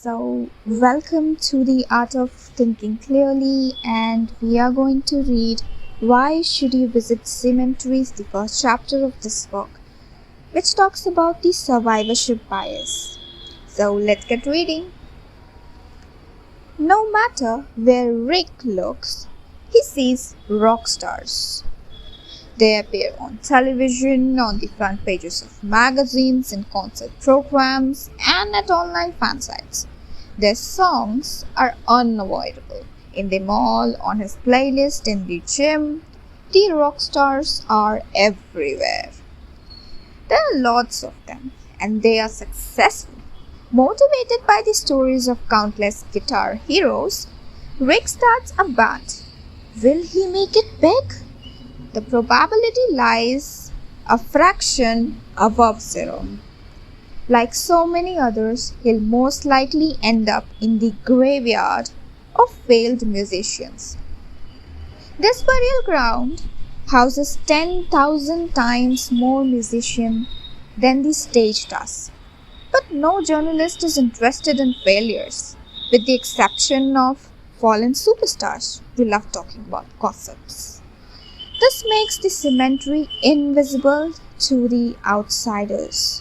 Welcome to the Art of Thinking Clearly, and we are going to read Why Should You Visit Cemeteries, the first chapter of this book, which talks about the survivorship bias. So, let's get reading. No matter where Rick looks, he sees rock stars. They appear on television, on the front pages of magazines, in concert programs, and at online fan sites. Their songs are unavoidable. In the mall, on his playlist, in the gym, the rock stars are everywhere. There are lots of them, and they are successful. Motivated by the stories of countless guitar heroes, Rick starts a band. Will he make it big? The probability lies a fraction above zero. Like so many others, he'll most likely end up in the graveyard of failed musicians. This burial ground houses 10,000 times more musicians than the stage does. But no journalist is interested in failures, with the exception of fallen superstars. We love talking about gossips. This makes the cemetery invisible to the outsiders.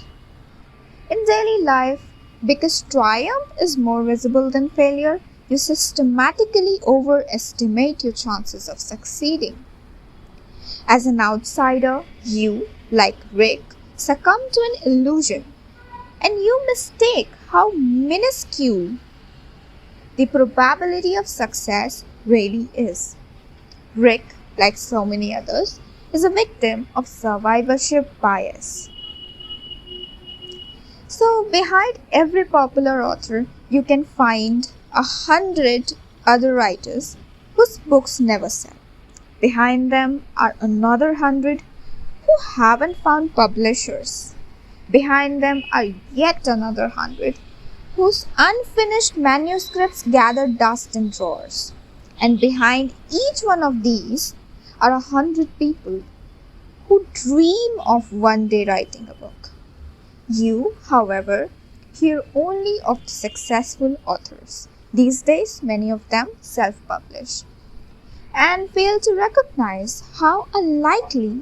In daily life, because triumph is more visible than failure, you systematically overestimate your chances of succeeding. As an outsider, you, like Rick, succumb to an illusion, and you mistake how minuscule the probability of success really is. Rick, like so many others, is a victim of survivorship bias. So, behind every popular author, you can find 100 other writers whose books never sell. Behind them are another 100 who haven't found publishers. Behind them are yet another 100 whose unfinished manuscripts gather dust in drawers. And behind each one of these are 100 people who dream of one day writing a book. You, however, hear only of the successful authors. These days, many of them self-publish, and fail to recognize how unlikely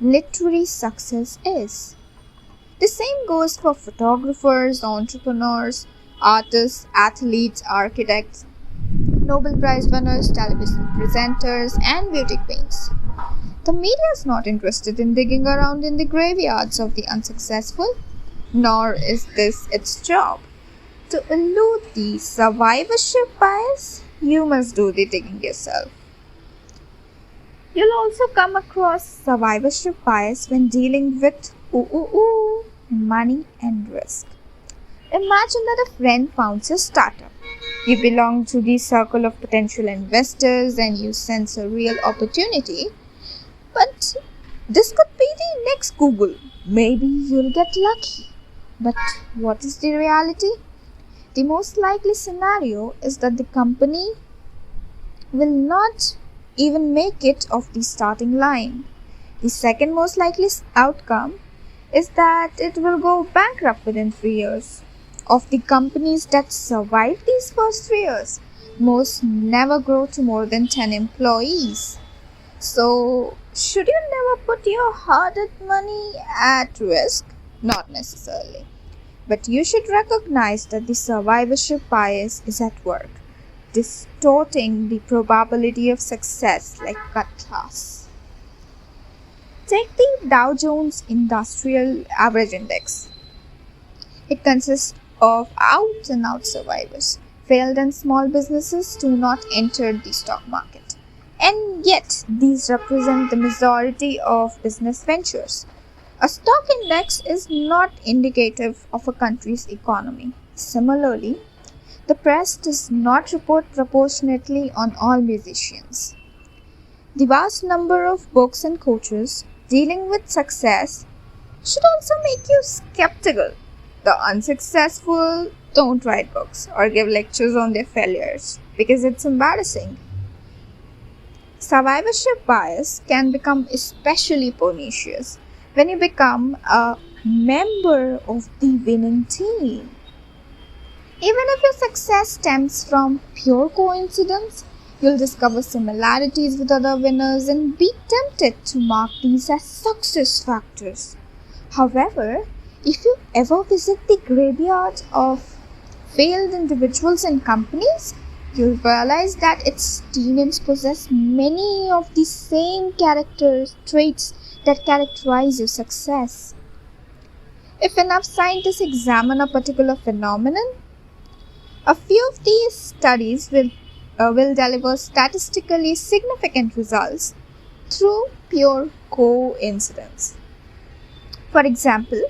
literary success is. The same goes for photographers, entrepreneurs, artists, athletes, architects, Nobel Prize winners, television presenters, and beauty queens. The media is not interested in digging around in the graveyards of the unsuccessful, nor is this its job. To elude the survivorship bias, you must do the digging yourself. You'll also come across survivorship bias when dealing with money and risk. Imagine that a friend founds a startup. You belong to the circle of potential investors and you sense a real opportunity. But this could be the next Google. Maybe you'll get lucky. But what is the reality? The most likely scenario is that the company will not even make it off the starting line. The second most likely outcome is that it will go bankrupt within 3 years. Of the companies that survive these first 3 years, most never grow to more than 10 employees. So, should you never put your hard-earned money at risk? Not necessarily. But you should recognize that the survivorship bias is at work, distorting the probability of success like cut class. Take the Dow Jones Industrial Average Index. It consists of out-and-out survivors. Failed and small businesses do not enter the stock market. And yet, these represent the majority of business ventures. A stock index is not indicative of a country's economy. Similarly, the press does not report proportionately on all musicians. The vast number of books and coaches dealing with success should also make you skeptical. The unsuccessful don't write books or give lectures on their failures because it's embarrassing. Survivorship bias can become especially pernicious when you become a member of the winning team. Even if your success stems from pure coincidence, you'll discover similarities with other winners and be tempted to mark these as success factors. However, if you ever visit the graveyard of failed individuals and companies, you'll realize that its demons possess many of the same character traits that characterize your success. If enough scientists examine a particular phenomenon, a few of these studies will deliver statistically significant results through pure coincidence. For example,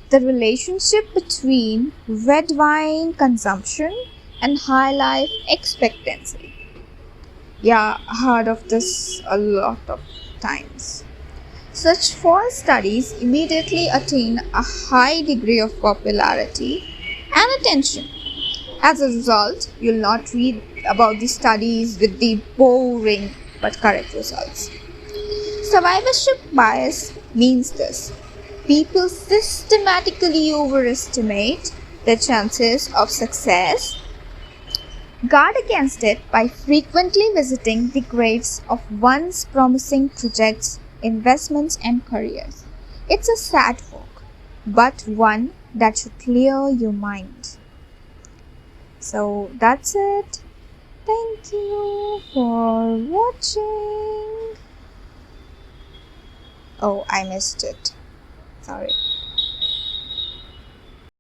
the relationship between red wine consumption and high life expectancy. Yeah, heard of this a lot of times. Such false studies immediately attain a high degree of popularity and attention. As a result, you'll not read about the studies with the boring but correct results. Survivorship bias means this: people systematically overestimate their chances of success, guard against it by frequently visiting the graves of once promising projects, investments, and careers. It's a sad walk, but one that should clear your mind. So that's it. Thank you for watching. Oh, I missed it. Sorry.